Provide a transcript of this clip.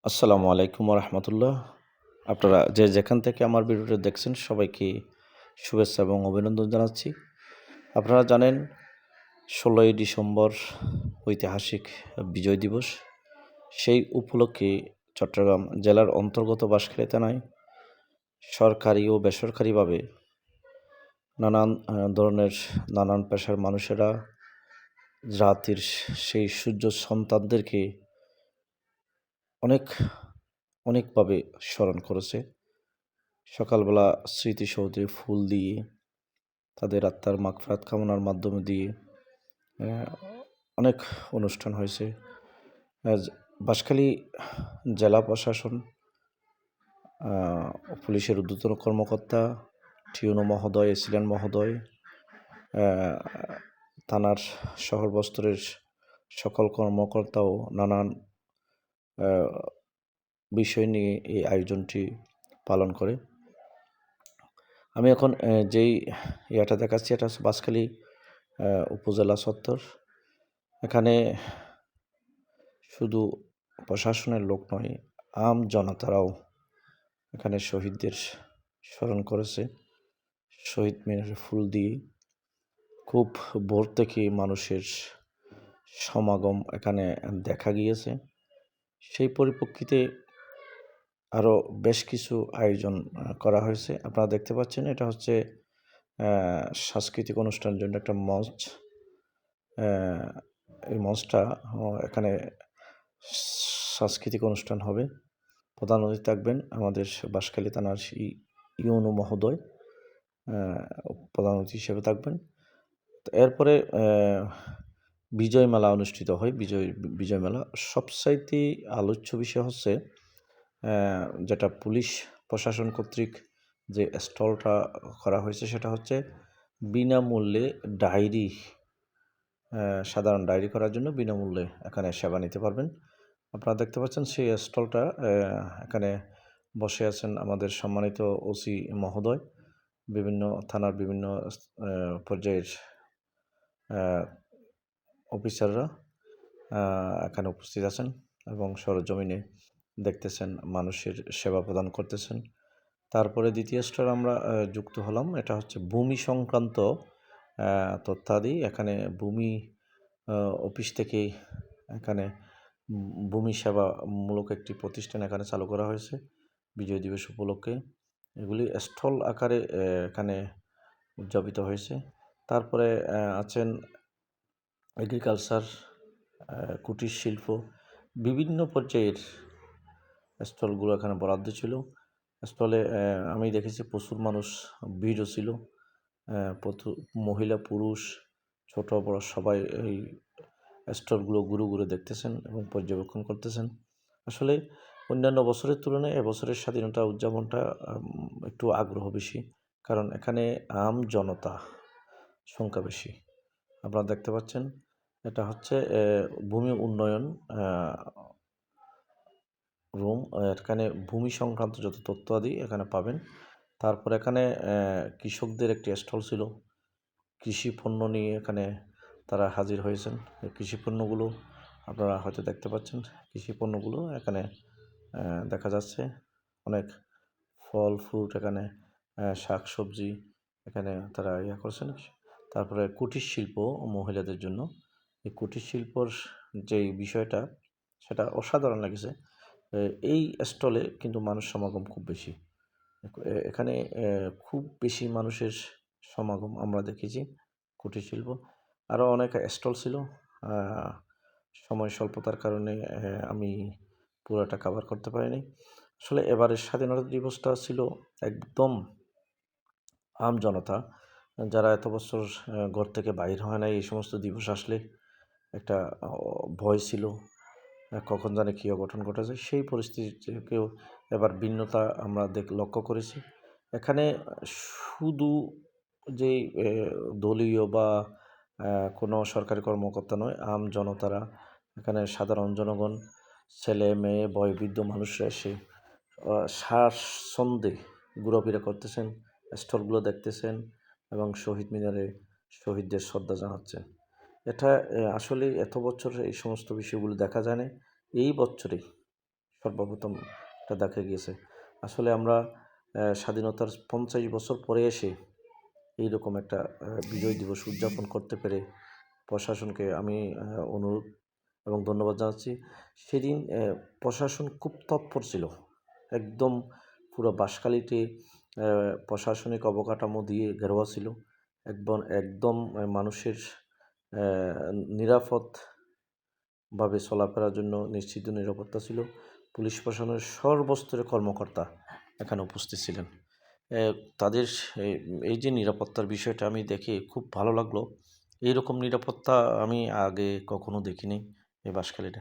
আসসালামু আলাইকুম রহমতুল্লাহ। আপনারা যে যেখান থেকে আমার ভিডিওটা দেখছেন সবাইকে শুভেচ্ছা এবং অভিনন্দন জানাচ্ছি। আপনারা জানেন 16ই ডিসেম্বর ঐতিহাসিক বিজয় দিবস। সেই উপলক্ষে চট্টগ্রাম জেলার অন্তর্গত বাঁশখালী থানায় সরকারি ও বেসরকারিভাবে নানান ধরনের নানান পেশার মানুষেরা জাতির সেই সূর্য সন্তানদেরকে অনেকভাবে স্মরণ করেছে। সকালবেলা স্মৃতিসৌধে ফুল দিয়ে তাদের আত্মার মাগফিরাত কামনার মাধ্যমে দিয়ে আহ, অনেক অনুষ্ঠান হয়েছে। আজ বাঁশখালী জেলা প্রশাসন, পুলিশের ঊর্ধ্বতন কর্মকর্তা টিউনো মহোদয়, এসিলেন মহোদয়, আহ, থানার শহর বস্তরের সকল কর্মকর্তাও নানান আহ, বিষয় নিয়ে এই আয়োজনটি পালন করে। আমি এখন যেই ইয়েটা দেখাচ্ছি এটা হচ্ছে বাঁশখালী উপজেলা চত্বর। এখানে শুধু প্রশাসনের লোক নয়, আম জনতারাও এখানে শহীদদের স্মরণ করেছে। শহীদ মিনারে ফুল দিয়ে খুব ভোর থেকে মানুষের সমাগম এখানে দেখা গিয়েছে। সেই পরিপ্রেক্ষিতে আরও বেশ কিছু আয়োজন করা হয়েছে। আপনারা দেখতে পাচ্ছেন এটা হচ্ছে সাংস্কৃতিক অনুষ্ঠানের জন্য একটা মঞ্চ। এই মঞ্চটা এখানে সাংস্কৃতিক অনুষ্ঠান হবে। প্রধান অতিথি থাকবেন আমাদের বাঁশখালী থানার ইউনো মহোদয়, প্রধান অতিথি হিসেবে থাকবেন। এরপরে বিজয় মেলা অনুষ্ঠিত হয়। বিজয় মেলা সবচাইতে আলোচ্য বিষয় হচ্ছে যেটা পুলিশ প্রশাসন কর্তৃক যে স্টলটা করা হয়েছে সেটা হচ্ছে বিনামূল্যে ডায়েরি, সাধারণ ডায়েরি করার জন্য বিনামূল্যে এখানে সেবা নিতে পারবেন। আপনারা দেখতে পাচ্ছেন সেই স্টলটা, এখানে বসে আছেন আমাদের সম্মানিত ওসি মহোদয়, বিভিন্ন থানার বিভিন্ন পর্যায়ের অফিসাররা এখানে উপস্থিত আছেন এবং সরজমিনে দেখতেছেন, মানুষের সেবা প্রদান করতেছেন। তারপরে দ্বিতীয় স্টল আমরা যুক্ত হলাম, এটা হচ্ছে ভূমি সংক্রান্ত তথ্যাদি। এখানে ভূমি অফিস থেকে এখানে ভূমি সেবামূলক একটি প্রতিষ্ঠান এখানে চালু করা হয়েছে বিজয় দিবস উপলক্ষে। এগুলি স্টল আকারে এখানে উদযাপিত হয়েছে। তারপরে আছেন এগ্রিকালচার, কুটির শিল্প, বিভিন্ন পর্যায়ের স্টলগুলো এখানে বরাদ্দ ছিল। স্টলে আমি দেখেছি প্রচুর মানুষ ভিড়ও ছিল। মহিলা পুরুষ ছোট বড় সবাই এই স্টলগুলো ঘুরে ঘুরে দেখতেছেন এবং পর্যবেক্ষণ করতেছেন। আসলে অন্যান্য বছরের তুলনায় এবছরের স্বাধীনতা উদযাপনটা একটু আগ্রহ বেশি, কারণ এখানে আম জনতা সংখ্যা বেশি। আপনারা দেখতে পাচ্ছেন এটা হচ্ছে ভূমি উন্নয়ন রুম। এখানে ভূমি সংক্রান্ত যত তথ্য আদি এখানে পাবেন। তারপর এখানে কৃষকদের একটি স্টল ছিল। কৃষি পণ্য নিয়ে এখানে তারা হাজির হয়েছেন। এই কৃষি পণ্যগুলো আপনারা হয়তো দেখতে পাচ্ছেন। কৃষি পণ্যগুলো এখানে দেখা যাচ্ছে। অনেক ফল ফ্রুট এখানে, শাক সবজি এখানে তারা করছেন। তারপরে কুটির শিল্প মহিলাদের জন্য, এই কুটির শিল্পর যেই বিষয়টা সেটা অসাধারণ লেগেছে। এই স্টলে কিন্তু মানুষ সমাগম খুব বেশি। এখানে খুব বেশি মানুষের সমাগম আমরা দেখেছি। কুটির শিল্প আরও অনেক স্টল ছিল। সময় স্বল্পতার কারণে আমি পুরোটা কভার করতে পারিনি। আসলে এবারের স্বাধীনতা দিবসটা ছিল একদম আম জনতা, যারা এত বছর ঘর থেকে বাইর হয় নাই, এই সমস্ত দিবস আসলে একটা ভয় ছিল, কখন জানে কী অঘটন ঘটে যায়। সেই পরিস্থিতিকেও এবার ভিন্নতা আমরা লক্ষ্য করেছি। এখানে শুধু যেই দলীয় বা কোনো সরকারি কর্মকর্তা নয়, আম জনতারা এখানে সাধারণ জনগণ, ছেলে মেয়ে বয়োবৃদ্ধ মানুষরা এসে স্বাচ্ছন্দ্যে ঘোরাফেরা করতেছেন, স্টলগুলো দেখতেছেন এবং শহীদ মিনারে শহীদদের শ্রদ্ধা জানাচ্ছেন। এটা আসলে এত বছর এই সমস্ত বিষয়গুলো দেখা যায় না। এই বছরে সর্বপ্রথম এটা দেখা গিয়েছে। আসলে আমরা স্বাধীনতার 50 বছর পরে এসে এইরকম একটা বিজয় দিবস উদযাপন করতে পেরে প্রশাসনকে আমি অনুরোধ এবং ধন্যবাদ জানাচ্ছি। সেদিন প্রশাসন খুব তৎপর ছিল। একদম পুরো বাঁশখালীতে প্রশাসনিক অবকাঠামো দিয়ে ঘেরোয়া ছিল। একদম মানুষের নিরাপদভাবে চলাফেরার জন্য নিশ্চিত নিরাপত্তা ছিল। পুলিশ প্রশাসনের সর্বস্তরের কর্মকর্তা এখানে উপস্থিত ছিলেন। তাদের এই যে নিরাপত্তার বিষয়টা আমি দেখে খুব ভালো লাগলো। এইরকম নিরাপত্তা আমি আগে কখনো দেখিনি এই বাঁশখালীতে।